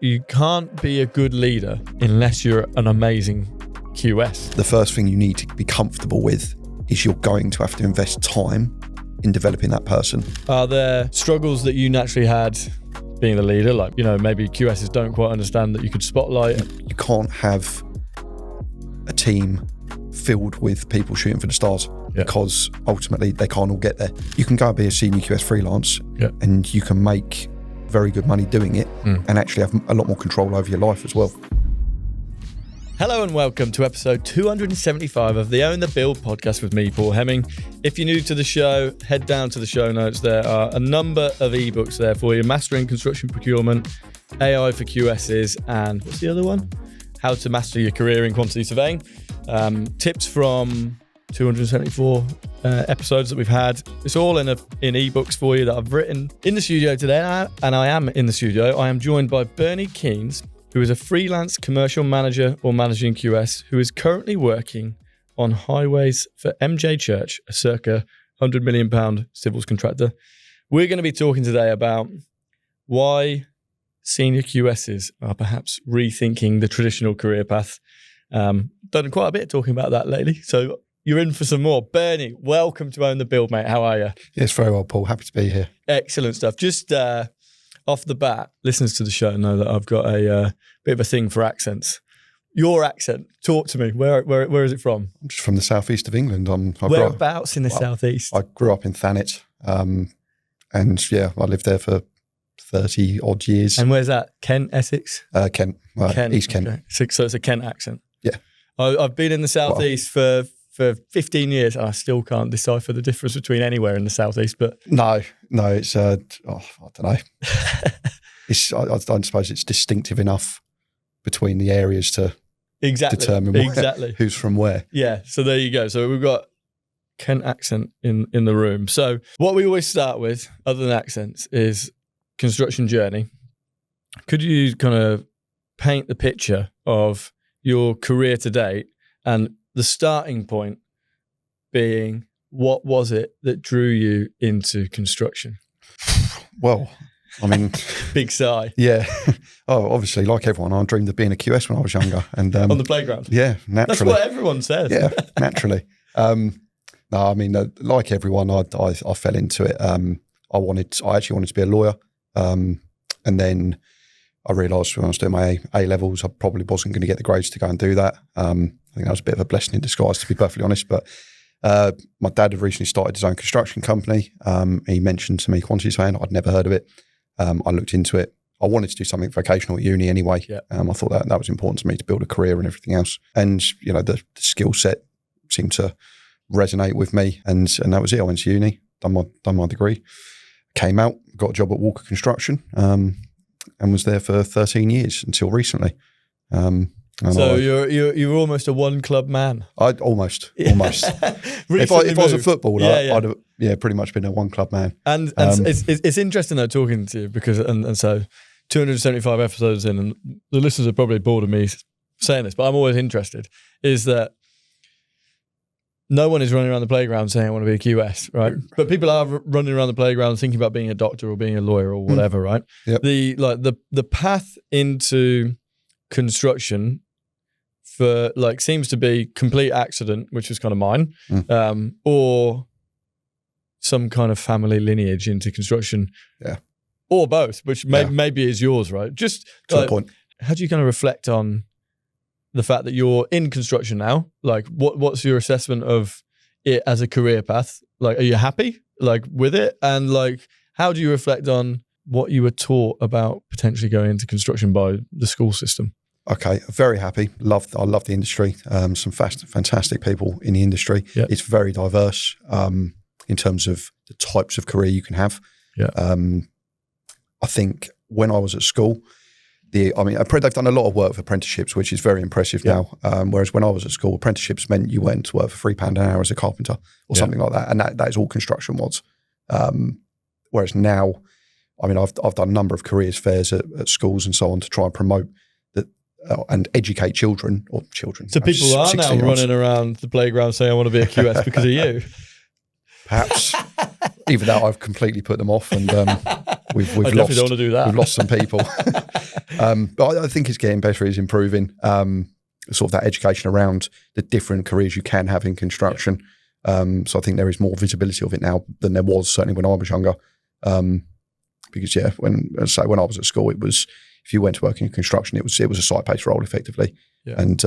You can't be a good leader unless you're an amazing QS. The first thing you need to be comfortable with is you're going to have to invest time in developing that person. Are there struggles that you naturally had being the leader? Like, maybe QSs don't quite understand that you could spotlight. You can't have a team filled with people shooting for the stars because ultimately they can't all get there. You can go and be a senior QS freelance and you can make very good money doing it and actually have a lot more control over your life as well. Hello and welcome to episode 275 of the Own the Build podcast with me, Paul Hemming. If you're new to the show, head down to the show notes. There are a number of ebooks there for you. Mastering Construction Procurement, AI for QSs, and what's the other one? How to Master Your Career in Quantity Surveying. Tips from 274 episodes that we've had. It's all in ebooks for you that I've written in the studio today. And I am in the studio. I am joined by Bernie Keynes, who is a freelance commercial manager or managing QS who is currently working on highways for MJ Church, a circa £100 million civils contractor. We're going to be talking today about why senior QSs are perhaps rethinking the traditional career path. Done quite a bit talking about that lately, so you're in for some more. Bernie, welcome to Own the Build, mate. How are you? Yes, very well, Paul. Happy to be here. Excellent stuff. Just off the bat, listeners to the show know that I've got a bit of a thing for accents. Your accent, talk to me. Where is it from? I'm just from the southeast of England. Whereabouts in the southeast? I grew up in Thanet, and I lived there for 30 odd years. And where's that? Kent, Essex? Kent, East Kent. Okay. So it's a Kent accent. Yeah. I've been in the southeast for 15 years, and I still can't decipher the difference between anywhere in the southeast. But no, it's I don't know. I don't suppose it's distinctive enough between the areas to determine who's from where. Yeah, so there you go. So we've got Kent accent in the room. So what we always start with, other than accents, is construction journey. Could you kind of paint the picture of your career to date and the starting point being, what was it that drew you into construction? Well, I mean... Big sigh. Yeah. Oh, obviously, like everyone, I dreamed of being a QS when I was younger. And on the playground? Yeah, naturally. That's what everyone says. Yeah, naturally. No, I mean, like everyone, I fell into it. I actually wanted to be a lawyer. And then I realised when I was doing my A-levels, I probably wasn't going to get the grades to go and do that. I think that was a bit of a blessing in disguise, to be perfectly honest. But my dad had recently started his own construction company. He mentioned to me quantity surveying. I'd never heard of it. I looked into it. I wanted to do something vocational at uni anyway. Yeah. I thought that was important to me to build a career and everything else. And, the skill set seemed to resonate with me. And that was it. I went to uni, done my degree, came out, got a job at Walker Construction, and was there for 13 years until recently. So you're almost a one club man. Almost. If I was a footballer, I'd have pretty much been a one club man. And it's interesting though talking to you because and so 275 episodes in, and the listeners are probably bored of me saying this, but I'm always interested, is that no one is running around the playground saying I want to be a QS, right? But people are running around the playground thinking about being a doctor or being a lawyer or whatever, right? Yep. The path into construction for seems to be complete accident, which was kind of mine, or some kind of family lineage into construction, or both, which maybe is yours, right? Just to a point. How do you kind of reflect on the fact that you're in construction now? Like, what's your assessment of it as a career path? Like, are you happy with it? And how do you reflect on what you were taught about potentially going into construction by the school system? Okay, very happy. I love the industry. Some fantastic people in the industry. Yep. It's very diverse in terms of the types of career you can have. Yeah. I think when I was at school, they've done a lot of work with apprenticeships, which is very impressive now. Whereas when I was at school, apprenticeships meant you went to work for £3 an hour as a carpenter or something like that, and that is all construction was. Whereas now, I've done a number of careers fairs at schools and so on to try and promote that and educate children. So people are now running around the playground saying I want to be a QS because of you. Perhaps. Even though I've completely put them off, and we've don't want to do that. We've lost some people. But I think it's getting better. It's improving. Sort of that education around the different careers you can have in construction. So I think there is more visibility of it now than there was certainly when I was younger. Because when I was at school, it was, if you went to work in construction, it was a site-based role effectively. Yeah. And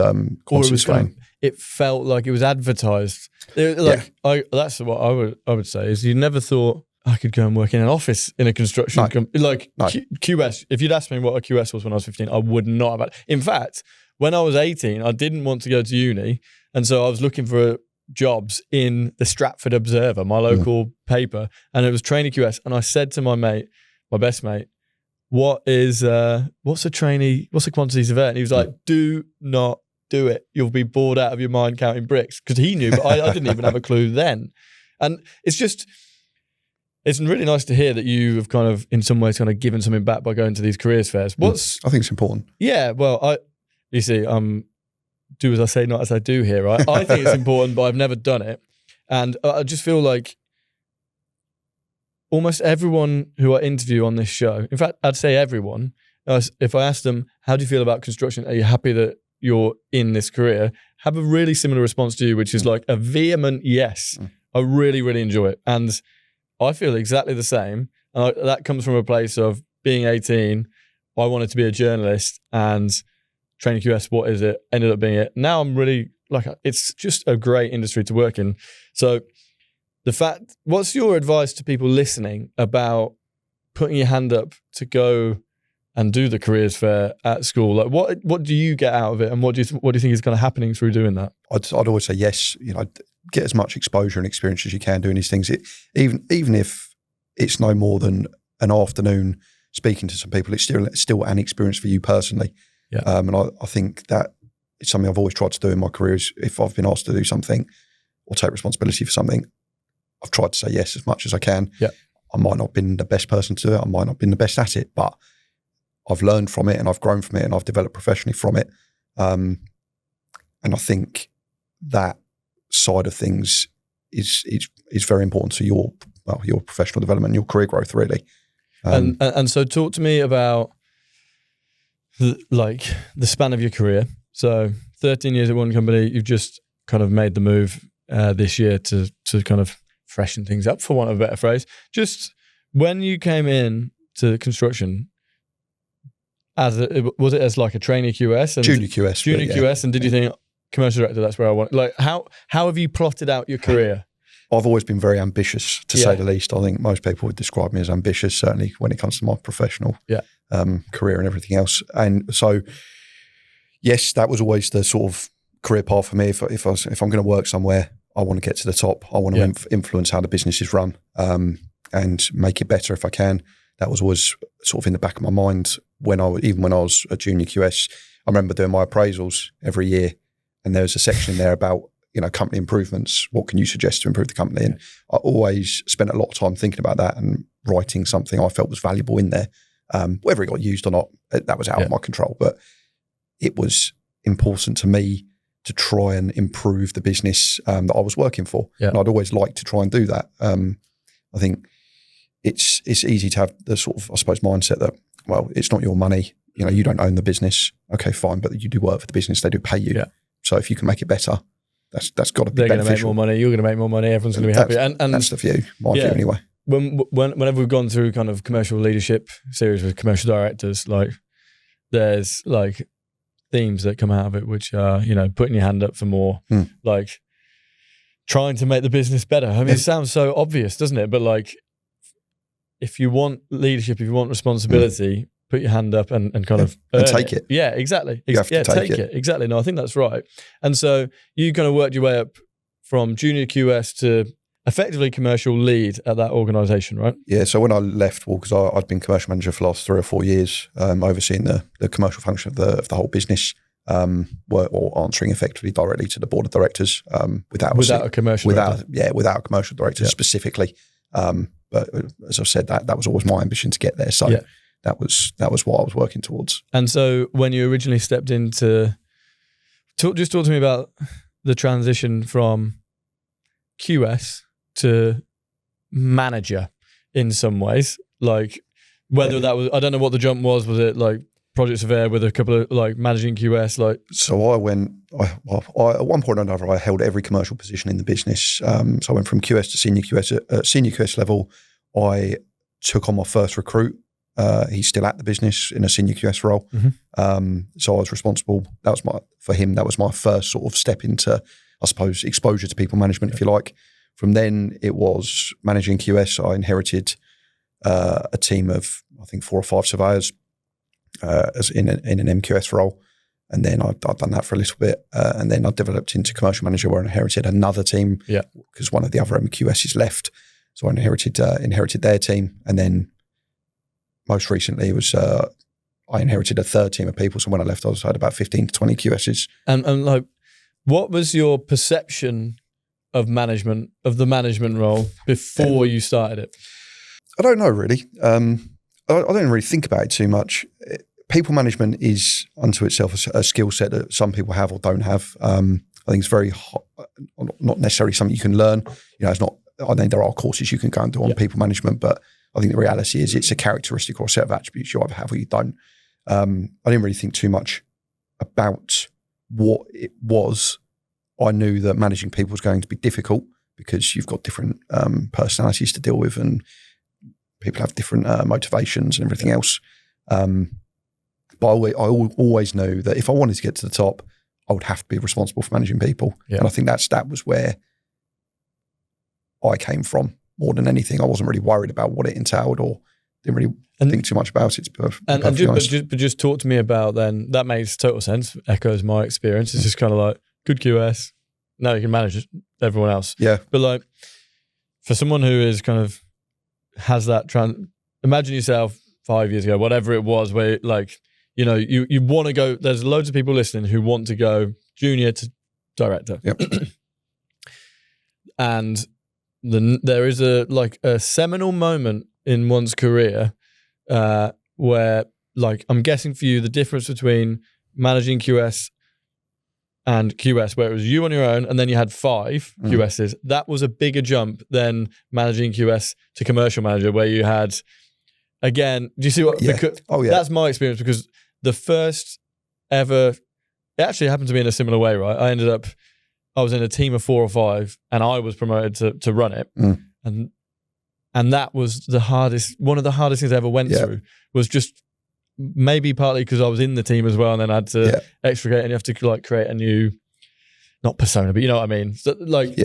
it felt like it was advertised. That's what I would say is you never thought I could go and work in an office in a construction company. QS. If you'd asked me what a QS was when I was 15, I would not have. In fact, when I was 18, I didn't want to go to uni, and so I was looking for jobs in the Stratford Observer, my local paper, and it was trainee QS. And I said to my best mate, what's a quantity surveyor? And he was like, do not do it. You'll be bored out of your mind counting bricks. Because he knew, but I didn't even have a clue then. And it's really nice to hear that you have kind of, in some ways, kind of given something back by going to these careers fairs. I think it's important. Yeah, well, you see, do as I say, not as I do here, right? I think it's important, but I've never done it. And I just feel like almost everyone who I interview on this show, in fact, I'd say everyone, if I ask them, how do you feel about construction? Are you happy that you're in this career? Have a really similar response to you, which is like a vehement yes. I really, really enjoy it. And I feel exactly the same. And that comes from a place of being 18. I wanted to be a journalist, and training QS, what is it? Ended up being it. Now I'm really it's just a great industry to work in. So what's your advice to people listening about putting your hand up to go and do the careers fair at school? Like what do you get out of it, and what do you think is kind of happening through doing that? I'd always say yes. Get as much exposure and experience as you can doing these things. Even if it's no more than an afternoon speaking to some people, it's still an experience for you personally. Yeah. And I think that it's something I've always tried to do in my career. Is if I've been asked to do something or take responsibility for something, I've tried to say yes as much as I can. Yeah. I might not have been the best person to do it. I might not have been the best at it, but I've learned from it and I've grown from it and I've developed professionally from it. And I think that side of things is very important to your professional development, your career growth, really. And so talk to me about the span of your career. So 13 years at one company, you've just kind of made the move this year to kind of freshen things up, for want of a better phrase. Just when you came in to construction, was it as like a trainee QS? And junior QS. And did you think, commercial director, that's where I want? Like, how have you plotted out your career? I've always been very ambitious, to say the least. I think most people would describe me as ambitious, certainly when it comes to my professional career and everything else. And so, yes, that was always the sort of career path for me. If I'm going to work somewhere, I want to get to the top. I want to influence how the business is run and make it better if I can. That was always sort of in the back of my mind even when I was a junior QS. I remember doing my appraisals every year, and there was a section in there about company improvements. What can you suggest to improve the company? And I always spent a lot of time thinking about that and writing something I felt was valuable in there. Whether it got used or not, that was out of my control. But it was important to me to try and improve the business that I was working for. Yeah. And I'd always like to try and do that. I think it's easy to have the sort of, I suppose, mindset that, well, it's not your money. You don't own the business. Okay, fine. But you do work for the business. They do pay you. Yeah. So if you can make it better, that's got to be beneficial. They're going to make more money. You're going to make more money. Everyone's going to be happy. And that's the view, my view anyway. Whenever we've gone through kind of commercial leadership series with commercial directors, like there's like themes that come out of it, which are, putting your hand up for more, like trying to make the business better. I mean, it sounds so obvious, doesn't it? But like, if you want leadership, if you want responsibility, put your hand up and kind of and take it. Yeah, exactly. You have to take it. Exactly. No, I think that's right. And so you kind of worked your way up from junior QS to effectively commercial lead at that organisation, right? Yeah. So when I left, because I'd been commercial manager for the last 3 or 4 years, overseeing the commercial function of the whole business, or answering effectively directly to the board of directors, without a commercial director specifically. But as I've said, that was always my ambition to get there. So that was what I was working towards. And so when you originally stepped into, talk to me about the transition from QS to manager in some ways, like whether that was, I don't know what the jump was it like project surveyor with a couple of like managing QS? Like, so I at one point or another, I held every commercial position in the business. So I went from QS to senior QS. At senior QS level, I took on my first recruit. He's still at the business in a senior QS role. So I was responsible. For him, that was my first sort of step into, I suppose, exposure to people management, if you like. From then, it was managing QS. I inherited a team of, I think, 4 or 5 surveyors as in an MQS role. And then I'd done that for a little bit. And then I developed into commercial manager where I inherited another team because one of the other MQSs left. So I inherited their team. And then most recently it was I inherited a third team of people. So when I left, I had about 15 to 20 QSs. And like, what was your perception of management, of the management role before you started it? I don't know, really. I don't really think about it too much. People management is unto itself a skill set that some people have or don't have. I think it's very not necessarily something you can learn. It's not. I think there are courses you can go and do on people management, but I think the reality is it's a characteristic or a set of attributes you either have or you don't. I didn't really think too much about what it was. I knew that managing people was going to be difficult because you've got different personalities to deal with and people have different motivations and everything else. But I always knew that if I wanted to get to the top, I would have to be responsible for managing people. And I think that was where I came from more than anything. I wasn't really worried about what it entailed or didn't really think too much about it. But just talk to me about then, that makes total sense, echoes my experience. It's just kind of like, good QS, now you can manage everyone else. Yeah. But like, for someone who is kind of, has that, imagine yourself 5 years ago, whatever it was, where like, you want to go, there's loads of people listening who want to go junior to director. Yep. And there is a seminal moment in one's career where, like, I'm guessing for you, the difference between managing QS and QS, where it was you on your own and then you had 5 QSs, that was a bigger jump than managing QS to commercial manager, where you had, again, do you see what? That's my experience, because the first ever, it actually happened to me in a similar way, right? I was in a team of 4 or 5 and I was promoted to run it. And that was one of the hardest things I ever went through, was just maybe partly because I was in the team as well, and then I had to extricate, and you have to like create a new, not persona, but you know what I mean? So, like,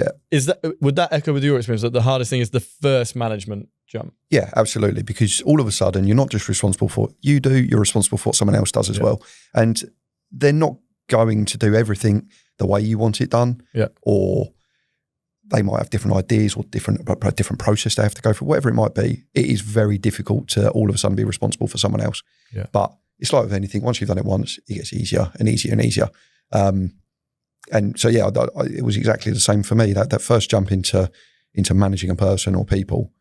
would that echo with your experience, that the hardest thing is the first management jump? Yeah, absolutely. Because all of a sudden you're not just responsible for what you do, you're responsible for what someone else does as well. And they're not going to do everything the way you want it done, or they might have different ideas or different process they have to go through, whatever it might be. It is very difficult to all of a sudden be responsible for someone else. But it's like with anything, once you've done it once, it gets easier and easier and easier. And so, it was exactly the same for me. That first jump into managing a person or people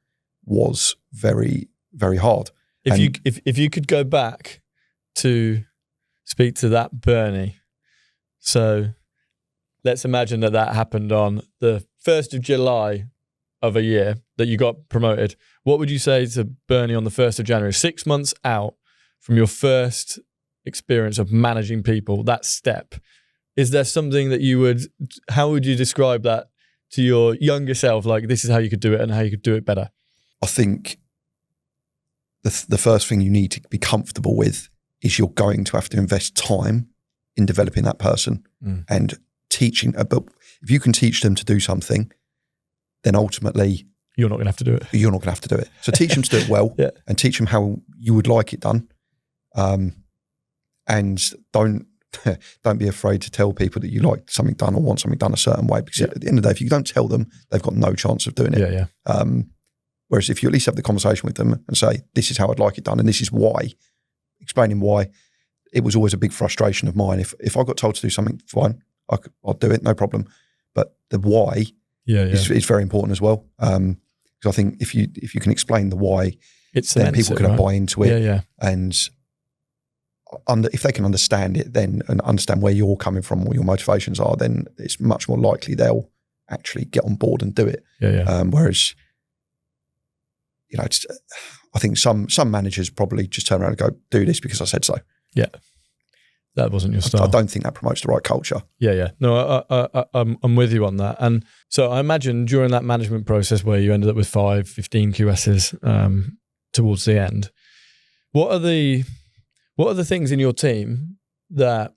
was very, very hard. If you could go back to speak to that Bernie, so let's imagine that happened on the 1st of July of a year that you got promoted. What would you say to Bernie on the 1st of January, 6 months out from your first experience of managing people, that step? Is there something that how would you describe that to your younger self? Like, this is how you could do it and how you could do it better. I think the first thing you need to be comfortable with is you're going to have to invest time in developing that person and teaching. But if you can teach them to do something, then ultimately you're not going to have to do it. You're not going to have to do it. So teach them to do it well and teach them how you would like it done. And don't be afraid to tell people that you like something done or want something done a certain way, because at the end of the day, if you don't tell them, they've got no chance of doing it. Whereas if you at least have the conversation with them and say, this is how I'd like it done and this is why, explaining why. It was always a big frustration of mine. If I got told to do something, fine, I'll do it, no problem. But the why is very important as well. Because I think if you can explain the why, then people can buy into it. And if they can understand it then and understand where you're coming from, what your motivations are, then it's much more likely they'll actually get on board and do it. Whereas, I think some managers probably just turn around and go, do this because I said so. Yeah. That wasn't your style. I don't think that promotes the right culture. Yeah. No, I'm with you on that. And so I imagine during that management process where you ended up with 15 QSs towards the end, what are the things in your team that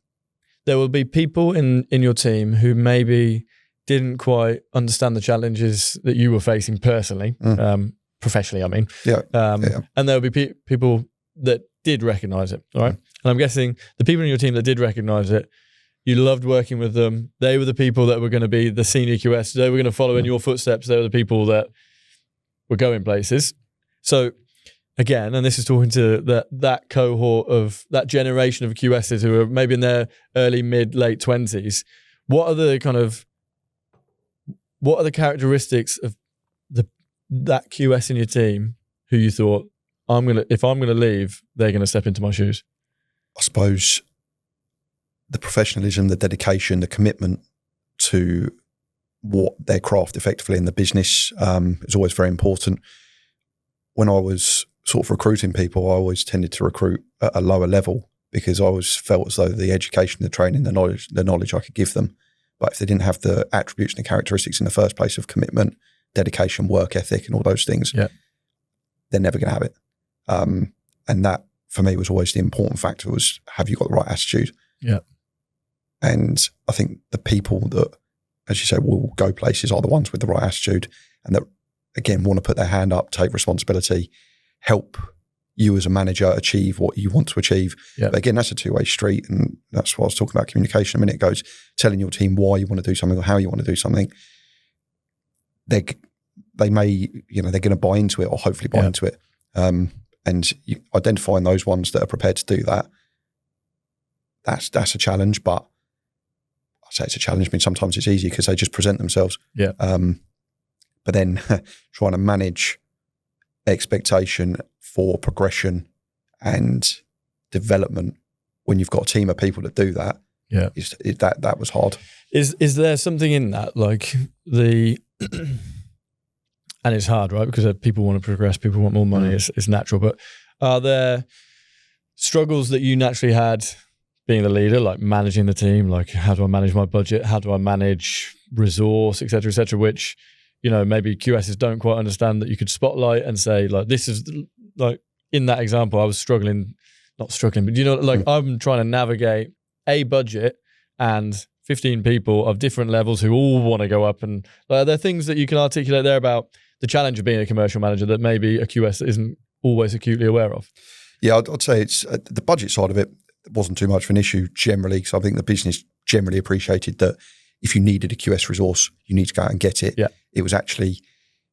there will be people in your team who maybe didn't quite understand the challenges that you were facing personally, professionally, I mean. Yeah. And there will be people that did recognize it, all right? And I'm guessing the people in your team that did recognize it, you loved working with them. They were the people that were going to be the senior QS. They were going to follow in your footsteps. They were the people that were going places. So again, and this is talking to that cohort of that generation of QSs who are maybe in their early, mid, late 20s. What are the characteristics of that QS in your team who you thought, if I'm gonna leave, they're gonna step into my shoes? I suppose the professionalism, the dedication, the commitment to what their craft effectively in the business is always very important. When I was sort of recruiting people, I always tended to recruit at a lower level because I always felt as though the education, the training, the knowledge I could give them. But if they didn't have the attributes and the characteristics in the first place of commitment, dedication, work ethic, and all those things, they're never going to have it. And that, for me, was always the important factor was, have you got the right attitude? Yeah. And I think the people that, as you say, will go places are the ones with the right attitude and that, again, want to put their hand up, take responsibility, help you as a manager achieve what you want to achieve. Yep. But again, that's a two-way street. And that's what I was talking about communication a minute ago, is telling your team why you want to do something or how you want to do something. They may, they're going to buy into it or hopefully buy into it. And identifying those ones that are prepared to do that, that's a challenge. But I say it's a challenge. I mean, sometimes it's easy because they just present themselves. Yeah. But then trying to manage expectation for progression and development when you've got a team of people that do that, that was hard. Is there something in that, like and it's hard, right? Because people want to progress, people want more money, it's natural. But are there struggles that you naturally had being the leader, like managing the team, like how do I manage my budget? How do I manage resource, et cetera, which, maybe QSs don't quite understand that you could spotlight and say, like, this is, like, in that example, I was not struggling, but I'm trying to navigate a budget and 15 people of different levels who all want to go up. And there are things that you can articulate there about the challenge of being a commercial manager that maybe a QS isn't always acutely aware of. Yeah, I'd say it's the budget side of it wasn't too much of an issue generally, because I think the business generally appreciated that if you needed a QS resource, you need to go out and get it. Yeah. It was actually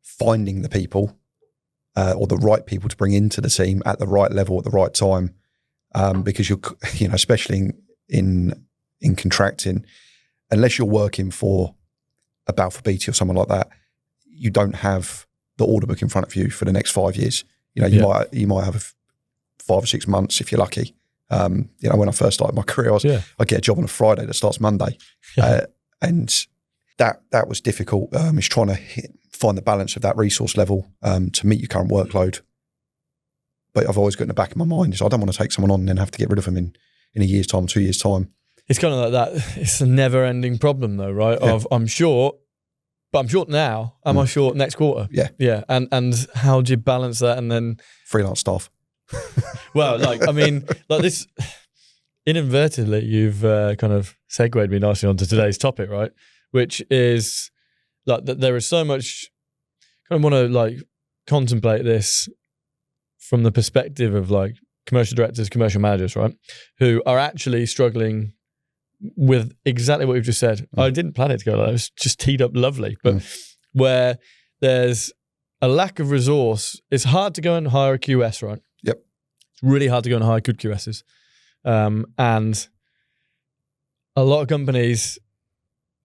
finding the people or the right people to bring into the team at the right level at the right time, because especially in contracting, unless you're working for a Balfour Beatty or someone like that, you don't have the order book in front of you for the next 5 years. You might have 5 or 6 months if you're lucky. When I first started my career, I get a job on a Friday that starts Monday, and that was difficult. It's trying to find the balance of that resource level to meet your current workload. But I've always got in the back of my mind is I don't want to take someone on and then have to get rid of them in a year's time, 2 years' time. It's kind of like that. It's a never-ending problem, though, right? Yeah. Of I'm short, but I'm short now. Am I short next quarter? Yeah, yeah. And how do you balance that? And then freelance staff. Well, this, inadvertently, you've kind of segued me nicely onto today's topic, right? Which is that there is so much. I want to contemplate this from the perspective of commercial directors, commercial managers, right, who are actually struggling with exactly what you've just said. I didn't plan it to go like that. It was just teed up lovely. But where there's a lack of resource, it's hard to go and hire a QS, right? Yep. It's really hard to go and hire good QSs. And a lot of companies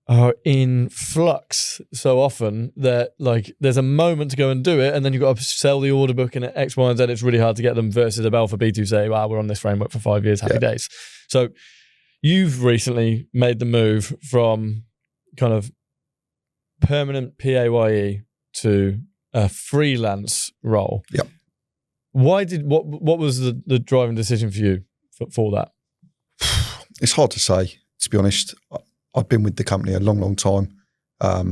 are in flux so often that there's a moment to go and do it, and then you've got to sell the order book and X, Y, and Z. It's really hard to get them versus a Balfour Beatty who say, wow, we're on this framework for 5 years, happy days. So you've recently made the move from kind of permanent PAYE to a freelance role. Yep. What was the driving decision for you for that? It's hard to say, to be honest. I've been with the company a long, long time. I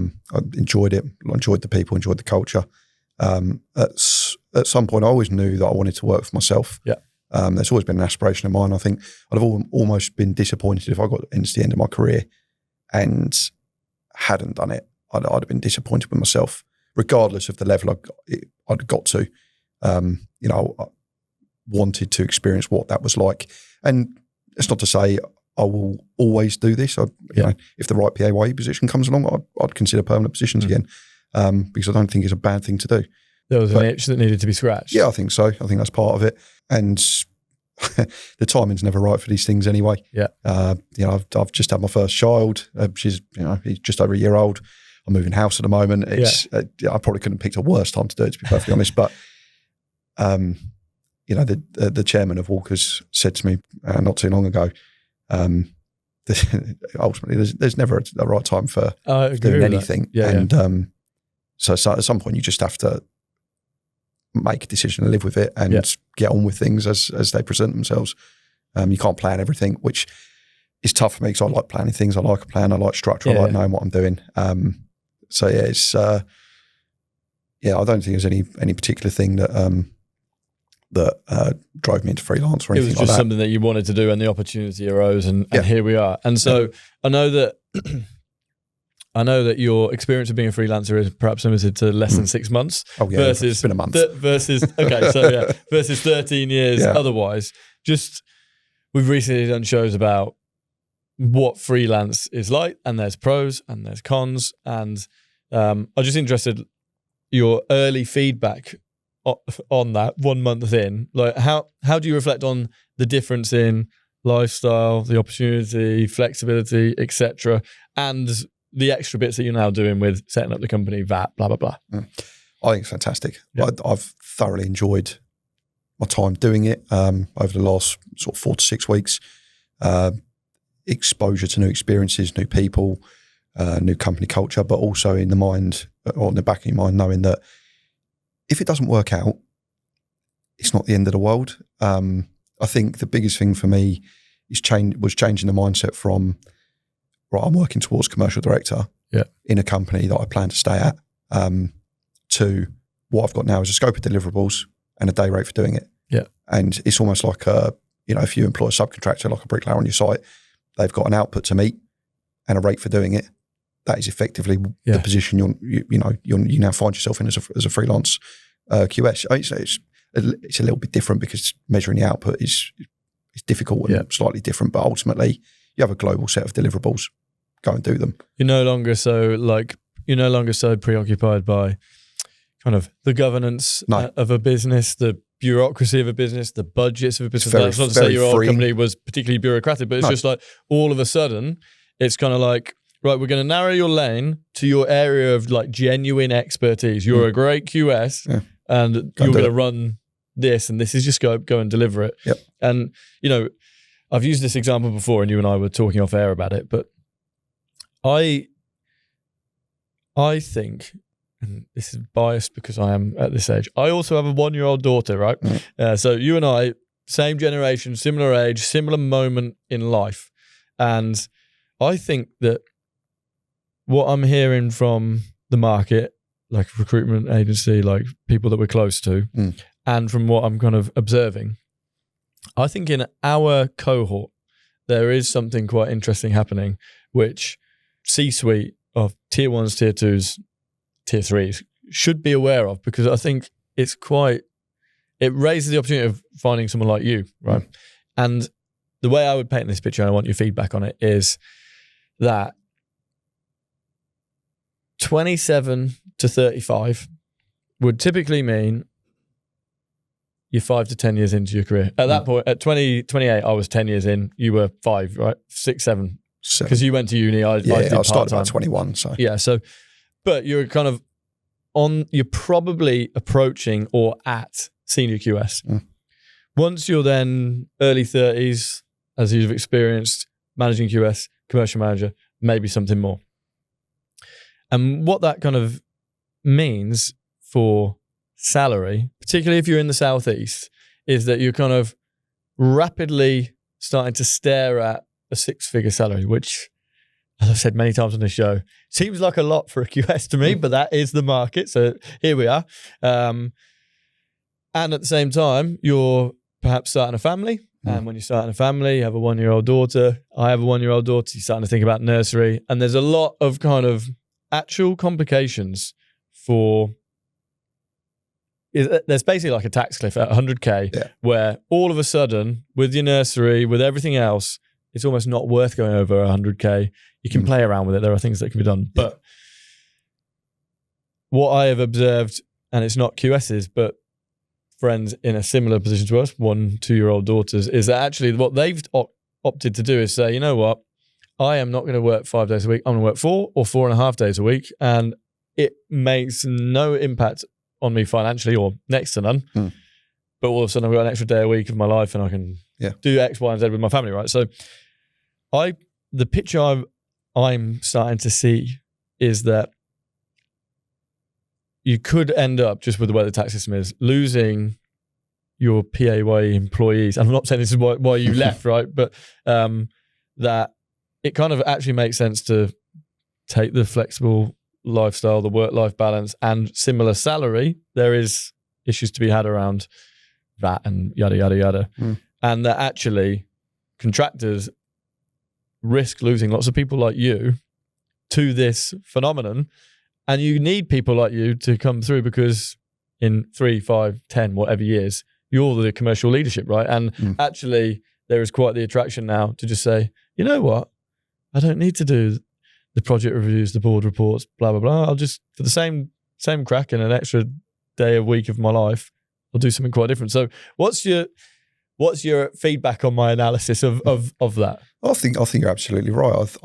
enjoyed it. I enjoyed the people, enjoyed the culture. At some point, I always knew that I wanted to work for myself. Yeah. There's always been an aspiration of mine. I think I'd have almost been disappointed if I got into the end of my career and hadn't done it. I'd have been disappointed with myself, regardless of the level I'd got to. I wanted to experience what that was like. And it's not to say I will always do this. You know, if the right PAYE position comes along, I'd consider permanent positions again, because I don't think it's a bad thing to do. There was an itch that needed to be scratched. Yeah, I think so. I think that's part of it. And the timing's never right for these things anyway. Yeah. I've just had my first child. He's just over a year old. I'm moving house at the moment. I probably couldn't have picked a worse time to do it, to be perfectly honest. But the chairman of Walkers said to me not too long ago, ultimately there's never a right time for doing anything. So at some point you just have to make a decision and live with it and get on with things as they present themselves. You can't plan everything, which is tough for me because I like planning things. I like a plan. I like structure. I like knowing what I'm doing. It's I don't think there's any particular thing that drove me into freelance or anything like that. It was just something that you wanted to do and the opportunity arose and here we are. And so I know that your experience of being a freelancer is perhaps limited to less than 6 months. Oh yeah, versus, it's been a month. Versus 13 years otherwise. Just, we've recently done shows about what freelance is like, and there's pros and there's cons. And I'm just interested your early feedback on that 1 month in. Like how do you reflect on the difference in lifestyle, the opportunity, flexibility, etc., and the extra bits that you're now doing with setting up the company, VAT, blah, blah, blah? I think it's fantastic. Yeah. I've thoroughly enjoyed my time doing it over the last sort of 4 to 6 weeks. Exposure to new experiences, new people, new company culture, but also in the mind or in the back of your mind, knowing that if it doesn't work out, it's not the end of the world. I think the biggest thing for me was changing the mindset from, right, I'm working towards commercial director in a company that I plan to stay at, to what I've got now is a scope of deliverables and a day rate for doing it. Yeah. And it's almost like if you employ a subcontractor, like a bricklayer on your site, they've got an output to meet and a rate for doing it. That is effectively the position you now find yourself in as a freelance QS. I mean, it's a little bit different because measuring the output is difficult and slightly different, but ultimately you have a global set of deliverables. Go and do them. You're no longer so preoccupied by kind of the governance of a business, the bureaucracy of a business, the budgets of a business. That's not to say your old company was particularly bureaucratic, but it's just like all of a sudden it's kind of like, right, we're going to narrow your lane to your area of like genuine expertise. You're a great QS and you're going to run this and this is your scope, go and deliver it. Yep. And, I've used this example before and you and I were talking off air about it, but I think, and this is biased because I am at this age, I also have a 1-year-old daughter, right? So you and I, same generation, similar age, similar moment in life. And I think that what I'm hearing from the market, like recruitment agency, like people that we're close to, and from what I'm kind of observing, I think in our cohort, there is something quite interesting happening, which C-suite of tier 1s, tier 2s, tier 3s should be aware of, because I think it raises the opportunity of finding someone like you, right? And the way I would paint this picture, and I want your feedback on it, is that 27 to 35 would typically mean you're 5 to 10 years into your career. At that point, at 28, I was 10 years in. You were 5, right? 6, 7. Because you went to uni. I started about 21. So yeah. So, but you're kind of you're probably approaching or at senior QS. Once you're then early 30s, as you've experienced managing QS, commercial manager, maybe something more. And what that kind of means for salary, particularly if you're in the Southeast, is that you're kind of rapidly starting to stare at a 6-figure salary, which, as I've said many times on the show, seems like a lot for a QS to me, but that is the market. So here we are. And at the same time, you're perhaps starting a family. And when you're starting a family, you have a 1-year-old daughter. I have a 1-year-old daughter. You're starting to think about nursery. And there's a lot of kind of actual complications for... There's basically like a tax cliff at 100K where all of a sudden, with your nursery, with everything else, it's almost not worth going over 100K. You can play around with it. There are things that can be done. But what I have observed, and it's not QSs, but friends in a similar position to us, 1-2-year-old daughters, is that actually what they've opted to do is say, you know what, I am not going to work 5 days a week. I'm going to work 4 or 4.5 days a week. And it makes no impact on me financially, or next to none. But all of a sudden I've got an extra day a week of my life and I can do X, Y, and Z with my family, right? So the picture I'm starting to see is that you could end up, just with the way the tax system is, losing your PAYE employees. And I'm not saying this is why you left, right? But that it kind of actually makes sense to take the flexible lifestyle, the work-life balance, and similar salary. There is issues to be had around that and yada, yada, yada. And that actually contractors risk losing lots of people like you to this phenomenon. And you need people like you to come through, because in 3, 5, 10, whatever years, you're the commercial leadership, right? And actually, there is quite the attraction now to just say, you know what? I don't need to do the project reviews, the board reports, blah, blah, blah. I'll just, for the same crack in an extra day a week of my life, I'll do something quite different. So what's your feedback on my analysis of that? I think you're absolutely right.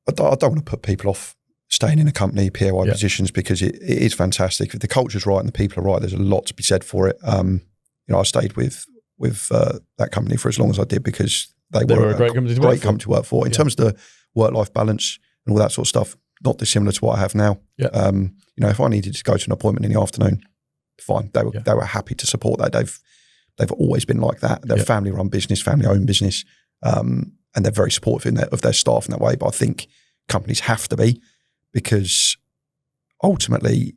I don't want to put people off staying in a company, PAY positions, because it is fantastic. If the culture's right and the people are right, there's a lot to be said for it. I stayed with that company for as long as I did because they were a great company to work for. In terms of the work-life balance and all that sort of stuff, not dissimilar to what I have now. If I needed to go to an appointment in the afternoon, fine. They were happy to support that. They've always been like that. They're a family-run business, family-owned business, and they're very supportive of their staff in that way. But I think companies have to be, because ultimately,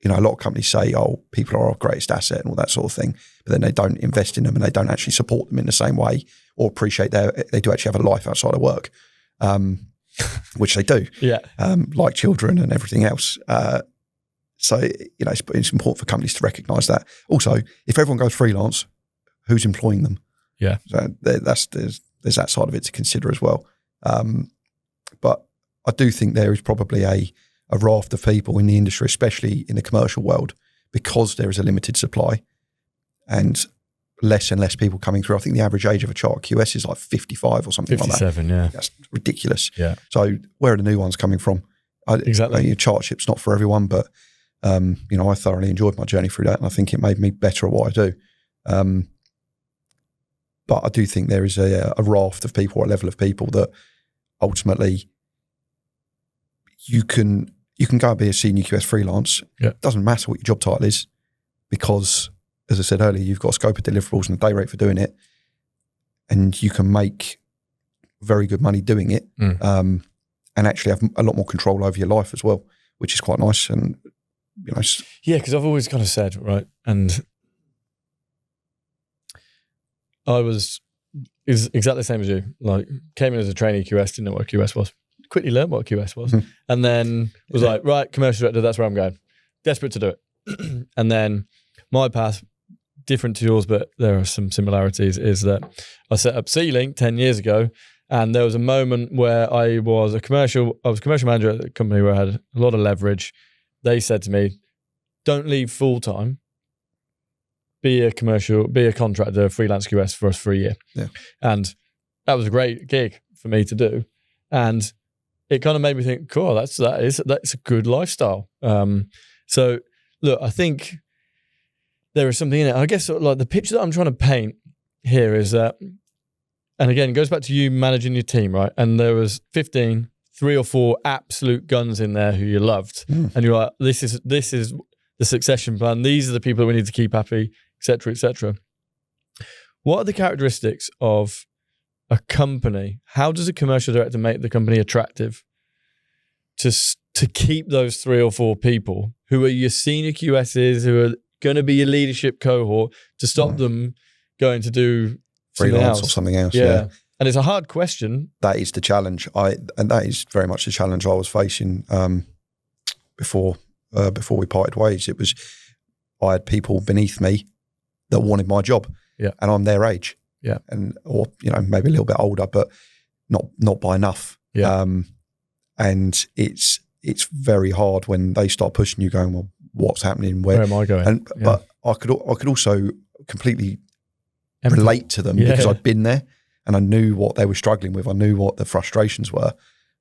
a lot of companies say, "Oh, people are our greatest asset" and all that sort of thing, but then they don't invest in them and they don't actually support them in the same way or appreciate they do actually have a life outside of work, which they do, like children and everything else. So it's important for companies to recognise that. Also, if everyone goes freelance, who's employing them? So there's that side of it to consider as well. But I do think there is probably a raft of people in the industry, especially in the commercial world, because there is a limited supply and less and less people coming through. I think the average age of a chartered QS is like 55 or something 57, like that. Yeah. That's ridiculous. Yeah. So where are the new ones coming from? Exactly. Chartership's not for everyone, but I thoroughly enjoyed my journey through that, and I think it made me better at what I do. But I do think there is a raft of people, or a level of people, that ultimately you can go and be a senior QS freelance. It doesn't matter what your job title is, because, as I said earlier, you've got a scope of deliverables and a day rate for doing it, and you can make very good money doing it, and actually have a lot more control over your life as well, which is quite nice. And because I've always kind of said, right, and is exactly the same as you. Like, came in as a trainee QS, didn't know what a QS was. Quickly learned what a QS was, and then was like, right, commercial director, that's where I'm going. Desperate to do it. And then my path, different to yours, but there are some similarities, is that I set up C-Link 10 years ago, and there was a moment where I was commercial manager at a company where I had a lot of leverage. They said to me, don't leave full-time. Be a contractor, freelance QS for us for a year. And that was a great gig for me to do. And it kind of made me think, cool, that's a good lifestyle. So look, I think there is something in it. I guess like the picture that I'm trying to paint here is that, and again, it goes back to you managing your team, right? And there was 3 or 4 absolute guns in there who you loved. And you're like, this is the succession plan. These are the people that we need to keep happy, et cetera, et cetera. What are the characteristics of a company? How does a commercial director make the company attractive to keep those 3 or 4 people who are your senior QSs, who are going to be your leadership cohort, to stop them going to do Freelance or something else? Yeah. And it's a hard question. That is the challenge. And that is very much the challenge I was facing before we parted ways. It was, I had people beneath me that wanted my job, and I'm their age, or maybe a little bit older, but not by enough. And it's very hard when they start pushing you, going, well, what's happening? Where am I going? But I could also completely relate to them because I'd been there. And I knew what they were struggling with. I knew what the frustrations were.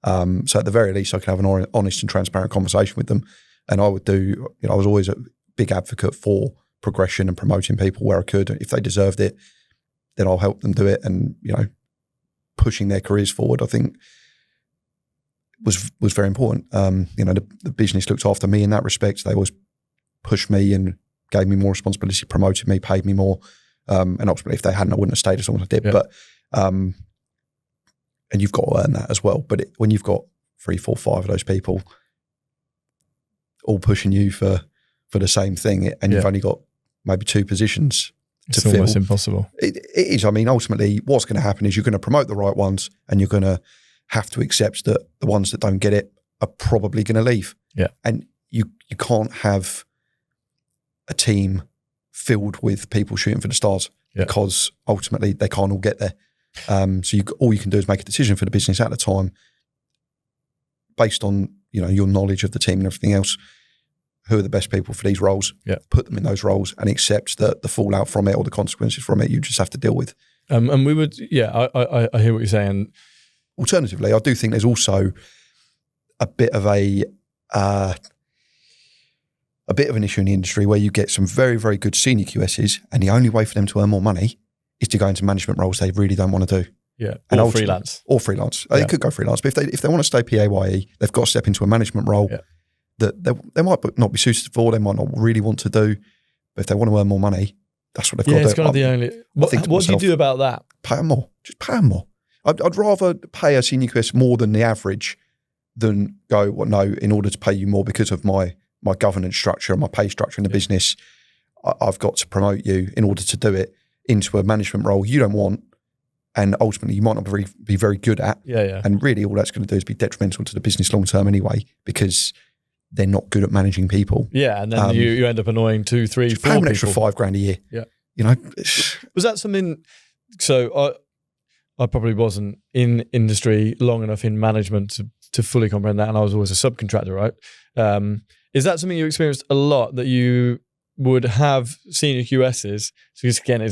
So at the very least, I could have an honest and transparent conversation with them. And I would do, I was always a big advocate for progression and promoting people where I could. If they deserved it, then I'll help them do it. And, pushing their careers forward, I think was very important. The business looked after me in that respect. They always pushed me and gave me more responsibility, promoted me, paid me more. And ultimately, if they hadn't, I wouldn't have stayed as long as I did. But and you've got to earn that as well. But when you've got 3, 4, 5 of those people all pushing you for the same thing, and you've only got maybe 2 positions to fill, it's almost impossible. It is. I mean, ultimately, what's going to happen is you're going to promote the right ones, and you're going to have to accept that the ones that don't get it are probably going to leave. Yeah, and you can't have a team filled with people shooting for the stars because ultimately they can't all get there. So all you can do is make a decision for the business at the time based on your knowledge of the team and everything else. Who are the best people for these roles? Put them in those roles and accept that the fallout from it or the consequences from it you just have to deal with. And we would, I hear what you're saying. Alternatively, I do think there's also a bit of an issue in the industry where you get some very, very good senior QSs, and the only way for them to earn more money is to go into management roles they really don't want to do. Yeah, and or freelance. Or freelance. They could go freelance, but if they want to stay PAYE, they've got to step into a management role that they might not be suited for, they might not really want to do, but if they want to earn more money, that's what they've got to do. Yeah, it's kind of the only... What do you do about that? Pay them more. Just pay them more. I'd rather pay a senior QS more than the average than go, well, no, in order to pay you more because of my governance structure and my pay structure in the business, I've got to promote you in order to do it into a management role you don't want, and ultimately you might not be very good at. And really all that's going to do is be detrimental to the business long term anyway, because they're not good at managing people. Yeah, and then you end up annoying 2, 3, 4 people. Pay them an extra $5,000 a year. Yeah. Was that something... So I probably wasn't in industry long enough in management to fully comprehend that, and I was always a subcontractor, right? Is that something you experienced a lot, that you would have senior QSs? So this again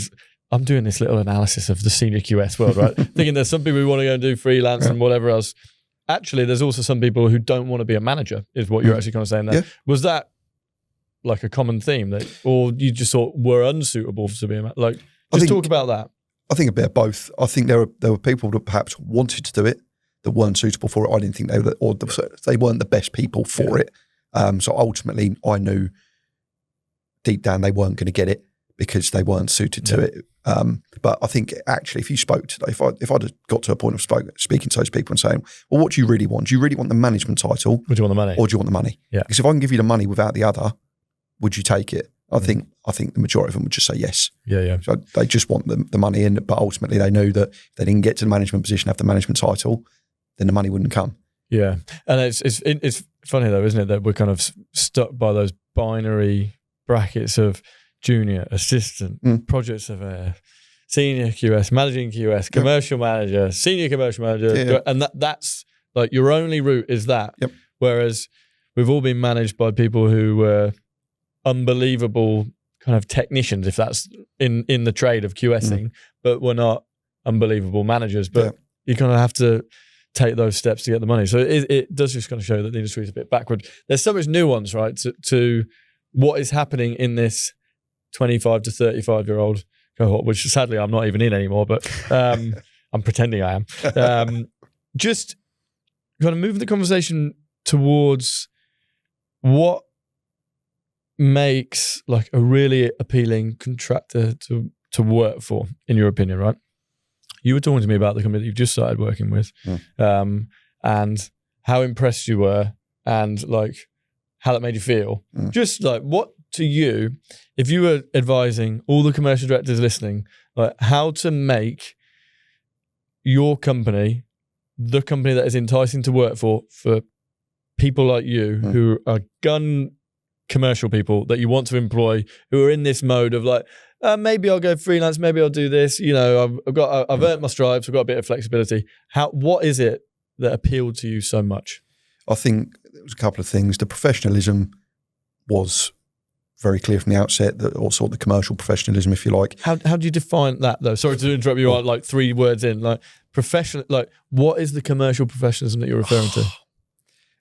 I'm doing this little analysis of the senior QS world, right? Thinking there's some people who want to go and do freelance and whatever else. Actually, there's also some people who don't want to be a manager, is what you're actually kind of saying there. Yeah. Was that like a common theme, or you just thought were unsuitable to be a manager? Talk about that. I think a bit of both. I think there were people that perhaps wanted to do it that weren't suitable for it. I didn't think they weren't the best people for it. So ultimately, I knew deep down they weren't going to get it because they weren't suited to it. But I think actually, if you spoke to, if I'd got to a point of speaking to those people and saying, well, what do you really want? Do you really want the management title? Or do you want the money? Or do you want the money? Yeah. Because if I can give you the money without the other, would you take it? I think the majority of them would just say yes. Yeah. So they just want the money in, but ultimately they knew that if they didn't get to the management position, have the management title, then the money wouldn't come. Yeah, and it's funny though, isn't it, that we're kind of stuck by those binary brackets of junior, assistant, project surveyor, senior QS, managing QS, commercial manager, senior commercial manager, and that's like your only route is that. Yep. Whereas we've all been managed by people who were unbelievable kind of technicians, if that's in the trade of QSing, but we're not unbelievable managers. But you kind of have to take those steps to get the money. So it does just kind of show that the industry is a bit backward. There's so much nuance, right, to what is happening in this 25 to 35-year-old cohort, which sadly I'm not even in anymore, but I'm pretending I am. Just kind of moving the conversation towards what makes like a really appealing contractor to to work for, in your opinion, right? You were talking to me about the company that you've just started working with, and how impressed you were, and like how that made you feel. Just like, what to you, if you were advising all the commercial directors listening, like how to make your company the company that is enticing to work for people like you who are gun commercial people that you want to employ, who are in this mode of like, maybe I'll go freelance, maybe I'll do this. You know, I've earned my stripes, I've got a bit of flexibility. What is it that appealed to you so much? I think there was a couple of things. The professionalism was very clear from the outset, or sort of the commercial professionalism, if you like. How do you define that though? Sorry to interrupt you, like 3 words in, like professional, like what is the commercial professionalism that you're referring to?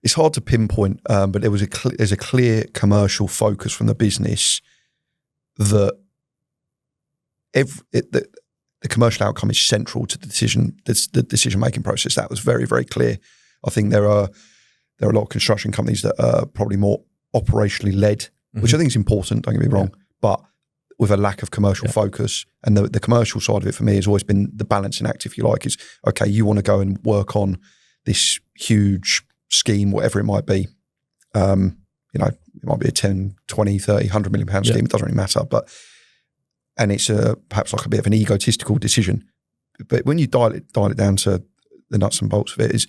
It's hard to pinpoint, but there's a clear commercial focus from the business that the commercial outcome is central to the decision-making process. That was very, very clear. I think there are a lot of construction companies that are probably more operationally led, which I think is important, don't get me wrong, but with a lack of commercial focus. And the commercial side of it for me has always been the balancing act, if you like, is, okay, you want to go and work on this huge scheme, whatever it might be. You know, it might be a 10, 20, 30, 100 million pound scheme. It doesn't really matter. And it's perhaps like a bit of an egotistical decision. But when you dial it down to the nuts and bolts of it, is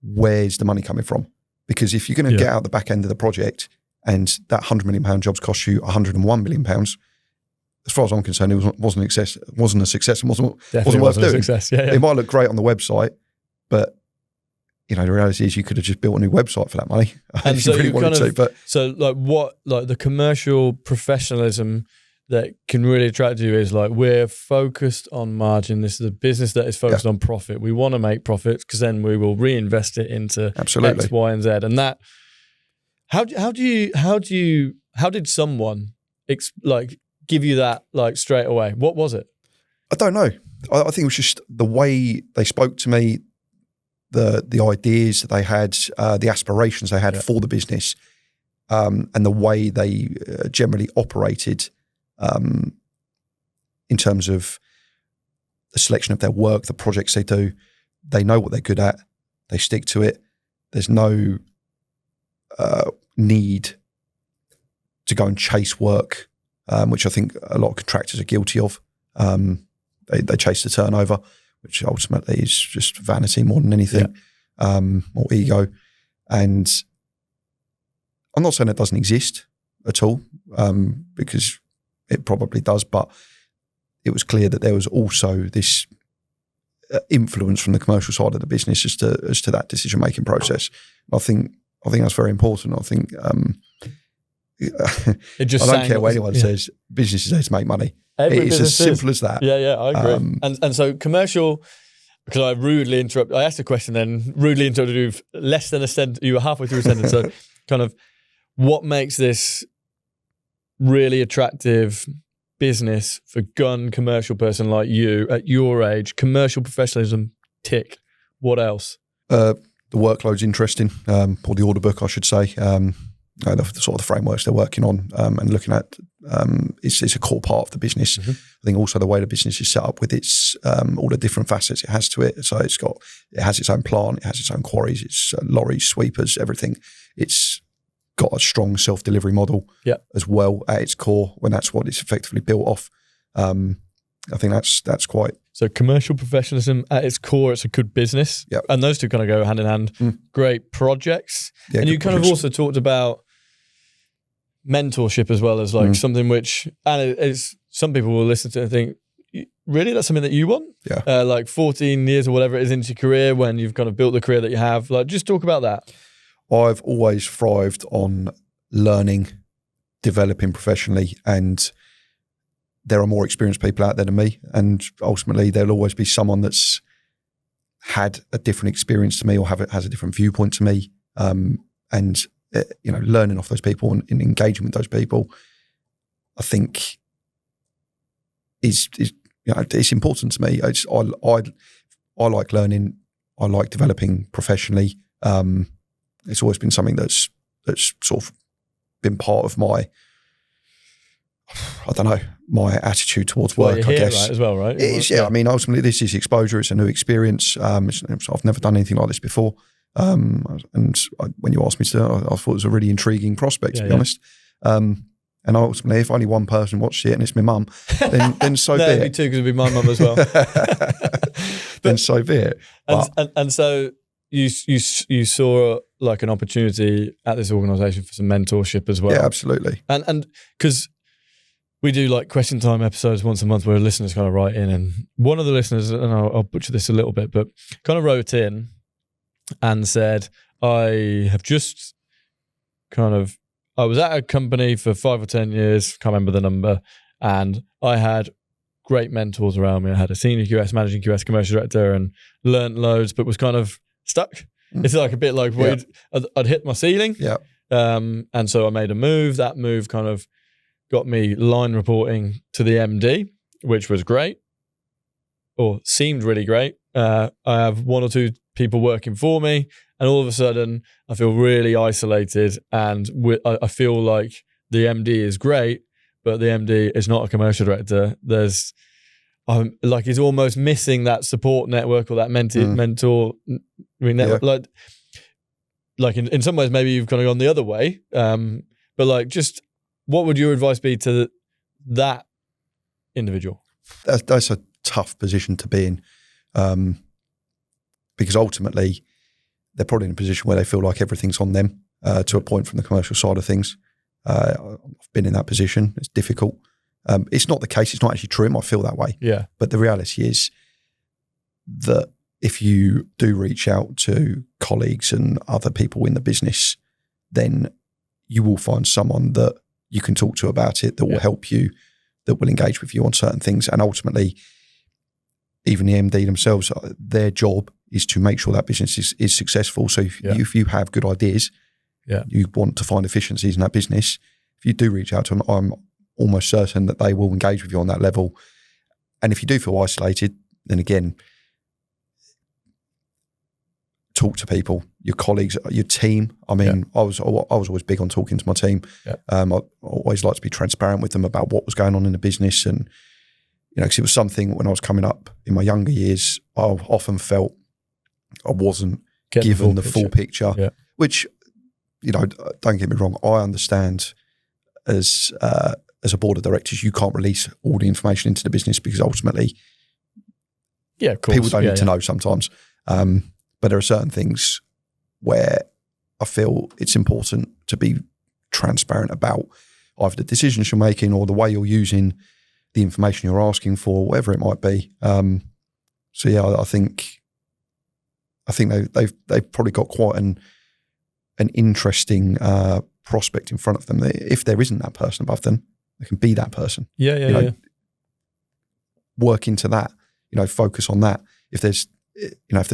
where's the money coming from? Because if you're going to get out the back end of the project and that £100 million job's cost you £101 million, as far as I'm concerned, it wasn't a success and wasn't worth doing. It might look great on the website, but you know, the reality is you could have just built a new website for that money. And so you wanted to. But so like the commercial professionalism that can really attract you is like, we're focused on margin. This is a business that is focused on profit. We want to make profits because then we will reinvest it into X, Y, and Z. And that, how did someone like give you that like straight away? What was it? I don't know. I think it was just the way they spoke to me, the ideas that they had, the aspirations they had for the business, and the way they generally operated. In terms of the selection of their work, the projects they do, they know what they're good at, they stick to it. There's no need to go and chase work, which I think a lot of contractors are guilty of. They chase the turnover, which ultimately is just vanity more than anything, or ego. And I'm not saying it doesn't exist at all, because it probably does, but it was clear that there was also this influence from the commercial side of the business as to that decision-making process. I think that's very important. I think I don't care what anyone says. Business is there to make money. It's as simple as that. Yeah, I agree. And so commercial, because I rudely interrupted. I asked a question, then rudely interrupted you less than a sentence. You were halfway through a sentence. So kind of, what makes this really attractive business for gun commercial person like you at your age? Commercial professionalism, tick. What else? The workload's interesting, or the order book, I should say. The sort of the frameworks they're working on and looking at, it's a core part of the business. I think also the way the business is set up with its all the different facets it has to it. So it has its own plant, it has its own quarries, its lorries, sweepers, everything. It's got a strong self-delivery model as well at its core, when that's what it's effectively built off. I think that's quite... So commercial professionalism at its core, it's a good business. And those two kind of go hand in hand. Great projects. And you kind of also talked about mentorship as well as like something which, and it's, some people will listen to it and think, really, that's something that you want? Like 14 years or whatever it is into your career, when you've kind of built the career that you have. Like, just talk about that. I've always thrived on learning, developing professionally, and there are more experienced people out there than me, and ultimately there'll always be someone that's had a different experience to me or has a different viewpoint to me, and learning off those people and engaging with those people, I think is it's important to me. I like learning, I like developing professionally. It's always been something that's sort of been part of my I don't know, my attitude towards Well, work, you're I here, guess. right, as well, right? It is, yeah. I mean, ultimately, this is exposure. It's a new experience. I've never done anything like this before. When you asked me to, I thought it was a really intriguing prospect, to be honest. And ultimately, if only one person watched it and it's my mum, then so no, be it'd it. be two because it'd be my mum as well. Then so be it. And so you saw like an opportunity at this organisation for some mentorship as well. Yeah, absolutely. And because we do like question time episodes once a month where listeners kind of write in, and one of the listeners, and I'll butcher this a little bit, but kind of wrote in and said, I was at a company for 5 or 10 years, can't remember the number, and I had great mentors around me. I had a senior QS, managing QS, commercial director, and learnt loads, but was kind of stuck. It's like a bit like I'd hit my ceiling. Yeah. And so I made a move. That move kind of got me line reporting to the MD, which was great, or seemed really great. I have 1 or 2 people working for me, and all of a sudden I feel really isolated, and I feel like the MD is great, but the MD is not a commercial director. Like he's almost missing that support network or that mentor network. Like in some ways, maybe you've kind of gone the other way. But like, just what would your advice be to that individual? That's a tough position to be in, because ultimately they're probably in a position where they feel like everything's on them to a point from the commercial side of things. I've been in that position. It's difficult. It's not the case. It's not actually true. I might feel that way. Yeah. But the reality is that if you do reach out to colleagues and other people in the business, then you will find someone that you can talk to about it, that will help you, that will engage with you on certain things. And ultimately, even the MD themselves, their job is to make sure that business is successful. So if you have good ideas, you want to find efficiencies in that business, if you do reach out to them, I'm almost certain that they will engage with you on that level. And if you do feel isolated, then again, talk to people, your colleagues, your team. I mean, I was always big on talking to my team. I always like to be transparent with them about what was going on in the business, and because it was something when I was coming up in my younger years, I often felt I wasn't given the full picture. Which, don't get me wrong, I understand as a board of directors, you can't release all the information into the business because ultimately, of course, people don't need to know sometimes. But there are certain things where I feel it's important to be transparent about either the decisions you're making or the way you're using the information you're asking for, whatever it might be. I think they've probably got quite an interesting prospect in front of them. If there isn't that person above them, they can be that person. Work into that. Focus on that. If there's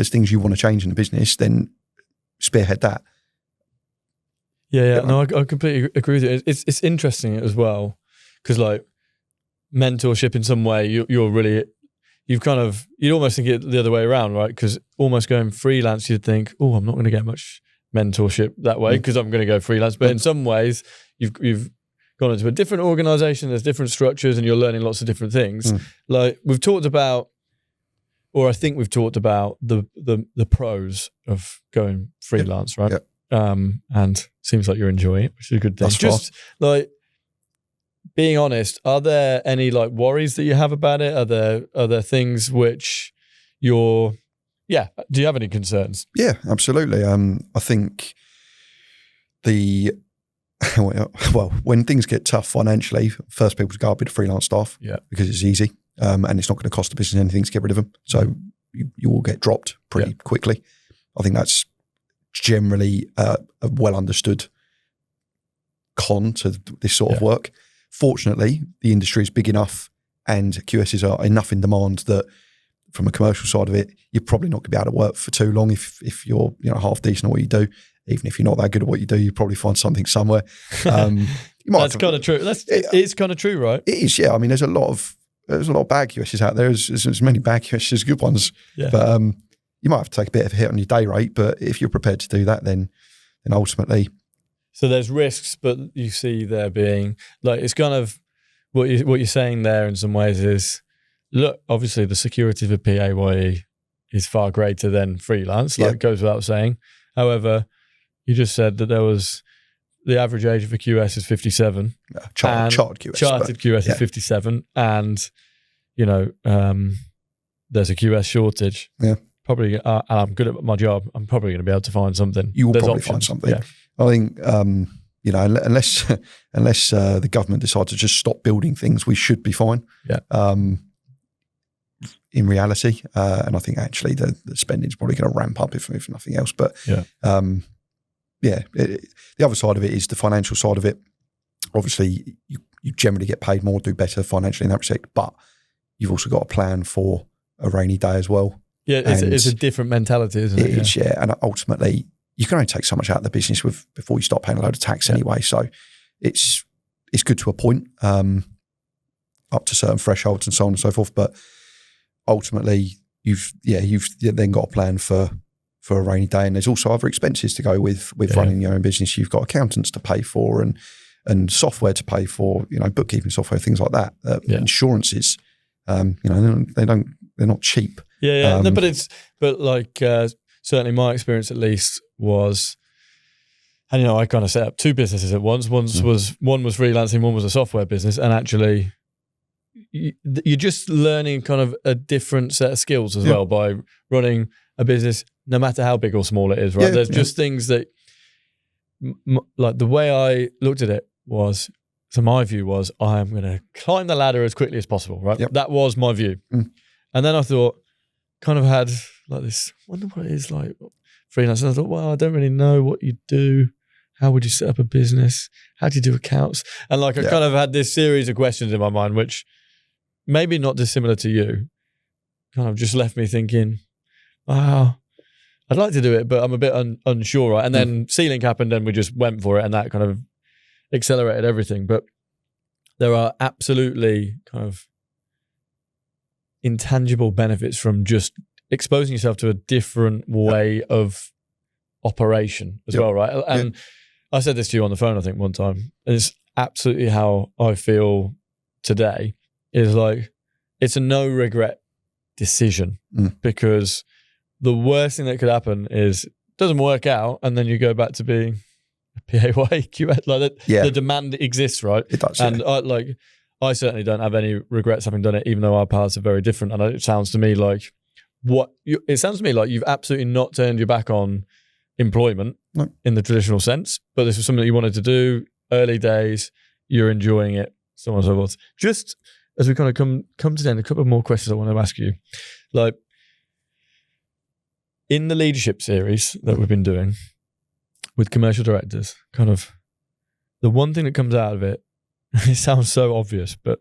things you want to change in the business, then spearhead that. No, I completely agree with you. It's interesting as well because like mentorship in some way, you'd almost think it the other way around, right? Because almost going freelance, you'd think, oh, I'm not going to get much mentorship that way because I'm going to go freelance. But in some ways, you've gone into a different organization, there's different structures, and you're learning lots of different things. Like we've talked about, or I think we've talked about the pros of going freelance, right? And seems like you're enjoying it, which is a good thing. Just like being honest, are there any like worries that you have about it? Are there things which do you have any concerns? Yeah, absolutely. I think when things get tough financially, first people to go up with the freelance staff because it's easy. And it's not going to cost the business anything to get rid of them. So you will get dropped pretty quickly. I think that's generally a well understood con to this sort of work. Fortunately, the industry is big enough and QSs are enough in demand that from a commercial side of it, you're probably not going to be able to work for too long if you're half decent at what you do. Even if you're not that good at what you do, you probably find something somewhere. That's kind of true. It's kind of true, right? It is, yeah. I mean, there's a lot of bad QSs out there. There's as many bad QSs as good ones. But you might have to take a bit of a hit on your day rate. But if you're prepared to do that, then ultimately. So there's risks, but you see there being like it's kind of what you're saying there in some ways is, look, obviously the security for PAYE is far greater than freelance, like it goes without saying. However, you just said that there was the average age of a QS is 57. Chartered QS is 57, and there's a QS shortage. Yeah, probably. And I'm good at my job. I'm probably going to be able to find something. You will probably find something. Yeah. I think unless the government decides to just stop building things, we should be fine. Yeah. In reality, and I think actually the spending is probably going to ramp up if nothing else. But the other side of it is the financial side of it. Obviously, you generally get paid more, do better financially in that respect, but you've also got a plan for a rainy day as well. Yeah, it's a different mentality, isn't it? It is, and ultimately, you can only take so much out of the business before you start paying a load of tax anyway. So it's good to a point, up to certain thresholds and so on and so forth. But ultimately, you've then got a plan for a rainy day, and there's also other expenses to go with running your own business. You've got accountants to pay for and software to pay for, bookkeeping software, things like that. Insurances, they're not cheap. But certainly my experience at least was, and I kind of set up two businesses at once. One was freelancing, one was a software business, and actually you're just learning kind of a different set of skills as well by running a business, no matter how big or small it is, right? There's just things that, like the way I looked at it was, so my view was, I am going to climb the ladder as quickly as possible, right? Yep. That was my view. And then I thought, kind of had like this, wonder what it is like freelance. And I thought, well, I don't really know what you do. How would you set up a business? How do you do accounts? And I kind of had this series of questions in my mind, which maybe not dissimilar to you, kind of just left me thinking, wow, I'd like to do it, but I'm a bit unsure, right? And then C-Link happened and we just went for it, and that kind of accelerated everything. But there are absolutely kind of intangible benefits from just exposing yourself to a different way of operation as well, right? And I said this to you on the phone, I think, one time. And it's absolutely how I feel today, is like, it's a no regret decision, because the worst thing that could happen is it doesn't work out, and then you go back to being a PAYE QS. Like that, the demand exists, right? It does, and I certainly don't have any regrets having done it, even though our paths are very different. And it sounds to me like you've absolutely not turned your back on employment in the traditional sense, but this was something that you wanted to do, early days, you're enjoying it, so on and so forth. Just as we kind of come to the end, a couple of more questions I want to ask you. Like, in the leadership series that we've been doing with commercial directors, kind of the one thing that comes out of it, it sounds so obvious, but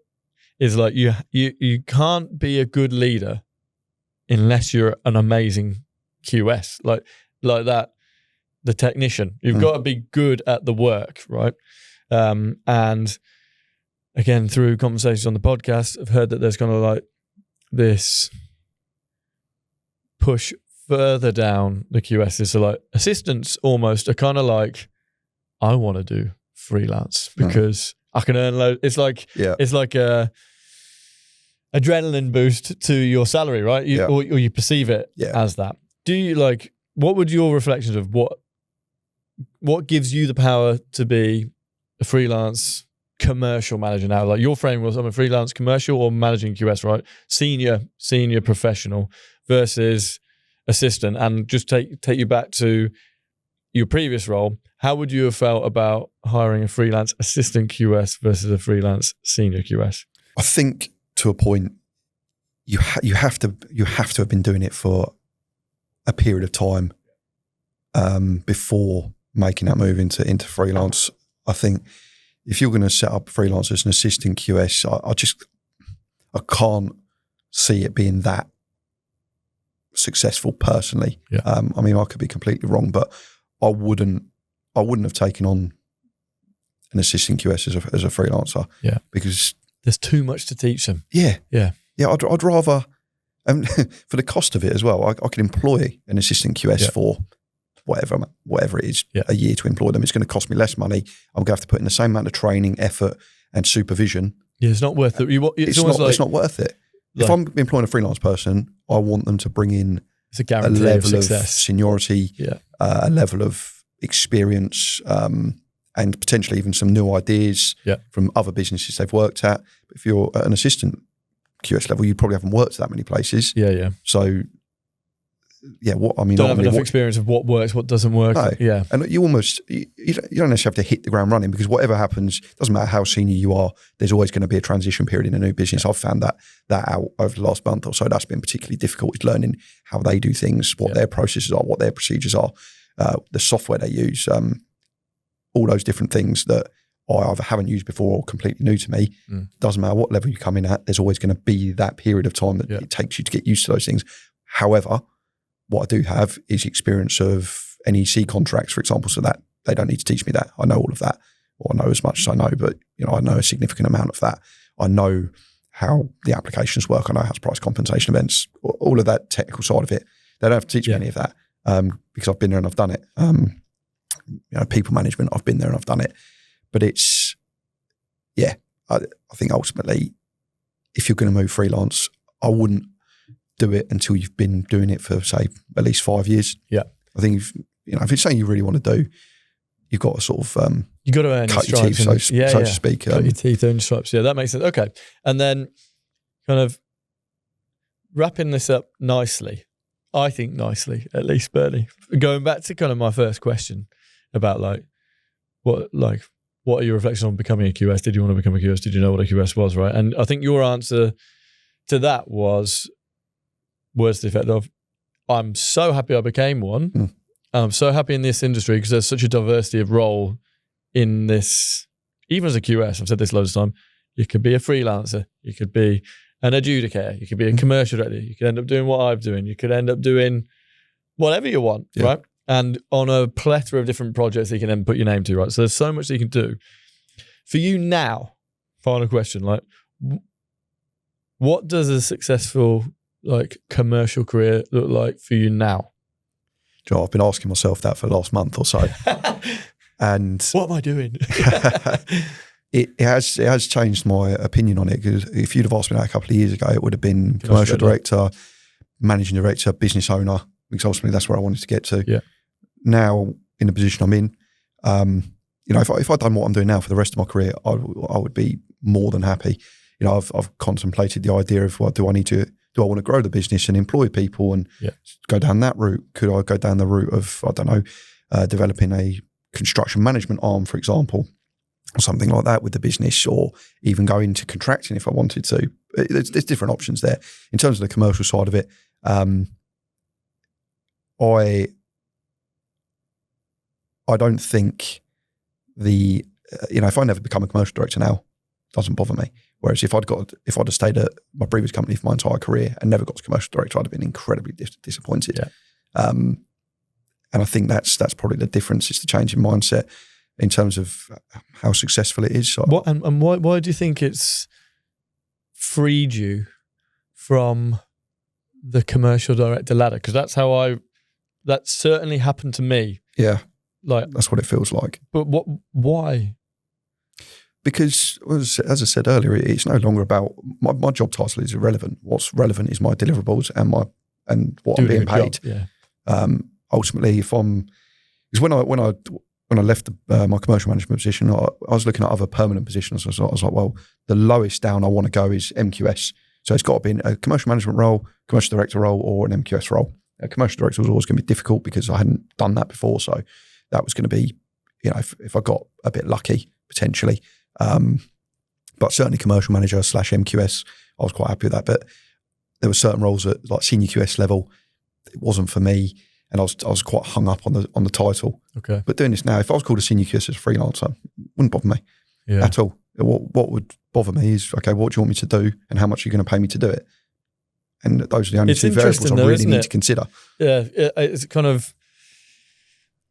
is like you can't be a good leader unless you're an amazing QS, like that, the technician. You've got to be good at the work, right? And again, through conversations on the podcast, I've heard that there's kind of like this push further down the QSs. So like assistants almost are kind of like, I want to do freelance because I can earn loads. It's like a adrenaline boost to your salary, right? Or you perceive it as that. Do you like, what would your reflections of what gives you the power to be a freelance commercial manager now? Like your frame was, I'm a freelance commercial or managing QS, right? Senior professional versus assistant. And just take you back to your previous role. How would you have felt about hiring a freelance assistant QS versus a freelance senior QS? I think to a point, you have to have been doing it for a period of time before making that move into freelance. I think if you're going to set up freelance as an assistant QS, I can't see it being that successful personally. I mean, I could be completely wrong, but I wouldn't have taken on an assistant QS as a freelancer. Because there's too much to teach them. I'd rather, for the cost of it as well, I could employ an assistant QS for whatever it is, a year to employ them. It's going to cost me less money. I'm going to have to put in the same amount of training, effort, and supervision Yeah, it's not worth it. It's not worth it. If I'm employing a freelance person, I want them to bring in it's a guarantee level of of success. seniority, a level of experience, and potentially even some new ideas from other businesses they've worked at. But if you're at an assistant QS level, you probably haven't worked at that many places. Yeah. So, don't have enough experience of what works, what doesn't work. No. Yeah. And you don't necessarily have to hit the ground running, because whatever happens, doesn't matter how senior you are, there's always going to be a transition period in a new business. I've found that out over the last month or so. That's been particularly difficult, is learning how they do things, what their processes are, what their procedures are, the software they use, all those different things that I either haven't used before or completely new to me. Doesn't matter what level you come in at, there's always going to be that period of time that it takes you to get used to those things. However, what I do have is experience of NEC contracts, for example, so that they don't need to teach me that. I know all of that, or I know as much as I know, but I know a significant amount of that. I know how the applications work. I know how to price compensation events, all of that technical side of it. They don't have to teach me any of that, because I've been there and I've done it. People management, I've been there and I've done it. But it's, I think ultimately, if you're going to move freelance, I wouldn't do it until you've been doing it for, say, at least 5 years. Yeah. I think if it's something you really want to do, you've got to sort of you got to earn cut your teeth, so to speak. Cut your teeth, earn your stripes. Yeah, that makes sense. Okay. And then kind of wrapping this up nicely, I think nicely, at least, Bernie, going back to kind of my first question about what are your reflections on becoming a QS? Did you want to become a QS? Did you know what a QS was, right? And I think your answer to that was words to the effect of, I'm so happy I became one. I'm so happy in this industry because there's such a diversity of role in this. Even as a QS, I've said this loads of time, you could be a freelancer, you could be an adjudicator, you could be a commercial director, you could end up doing what I'm doing, you could end up doing whatever you want, right? And on a plethora of different projects that you can then put your name to, right? So there's so much that you can do. For you now, final question, what does a successful commercial career look like for you now? Joe, I've been asking myself that for the last month or so. And what am I doing? it has changed my opinion on it, because if you'd have asked me that a couple of years ago, it would have been commercial director, managing director, business owner, because ultimately that's where I wanted to get to. Yeah. Now, in the position I'm in, if I'd done what I'm doing now for the rest of my career, I would be more than happy. I've contemplated the idea of, do I want to grow the business and employ people and go down that route? Could I go down the route of, developing a construction management arm, for example, or something like that with the business, or even go into contracting if I wanted to? There's different options there. In terms of the commercial side of it, I don't think if I never become a commercial director now, it doesn't bother me. Whereas if I'd have stayed at my previous company for my entire career and never got to commercial director, I'd have been incredibly disappointed. Yeah. And I think that's probably the difference. It's the change in mindset in terms of how successful it is. So why do you think it's freed you from the commercial director ladder? Because that certainly happened to me. Yeah, that's what it feels like. But why? Because, as I said earlier, it's no longer about my job title is irrelevant. What's relevant is my deliverables and what I'm being paid. Ultimately, because when I left my commercial management position, I was looking at other permanent positions. I was like, well, the lowest down I want to go is MQS. So it's got to be a commercial management role, commercial director role, or an MQS role. A commercial director was always going to be difficult because I hadn't done that before. So that was going to be, if I got a bit lucky, potentially. But certainly commercial manager / MQS, I was quite happy with that. But there were certain roles at senior QS level, it wasn't for me, and I was quite hung up on the title. Okay. But doing this now, if I was called a senior QS as a freelancer, it wouldn't bother me at all. What would bother me is, okay, what do you want me to do, and how much are you going to pay me to do it? And those are the only two variables I really need to consider. Yeah, it's kind of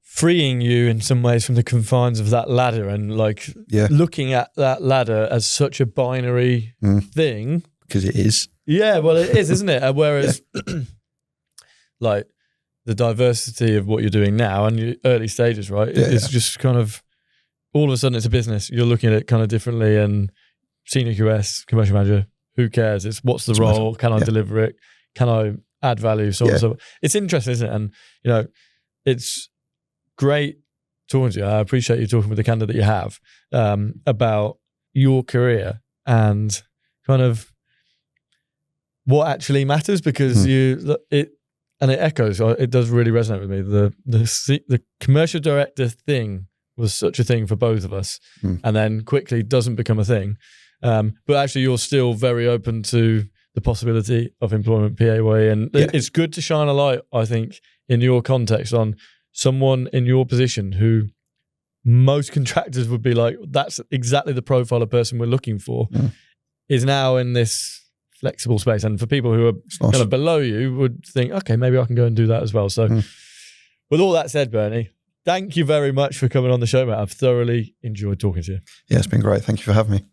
freeing you in some ways from the confines of that ladder and looking at that ladder as such a binary thing. Because it is. Yeah, well, it is, isn't it? Whereas the diversity of what you're doing now and your early stages, right? It's just kind of, all of a sudden it's a business. You're looking at it kind of differently and senior QS, commercial manager, who cares? It's what's the role? Can I deliver it? Can I add value? So on and so forth. It's interesting, isn't it? And, you know, it's great talking to you. I appreciate you talking with the candidate that you have about your career and kind of what actually matters, because it echoes. It does really resonate with me. The commercial director thing was such a thing for both of us, and then quickly doesn't become a thing. But actually, you're still very open to the possibility of employment PAYE, and it's good to shine a light, I think, in your context on someone in your position who most contractors would be like, that's exactly the profile of person we're looking for, is now in this flexible space. And for people who are kind of below you would think, okay, maybe I can go and do that as well. So with all that said, Bernie, thank you very much for coming on the show, mate. I've thoroughly enjoyed talking to you. Yeah, it's been great. Thank you for having me.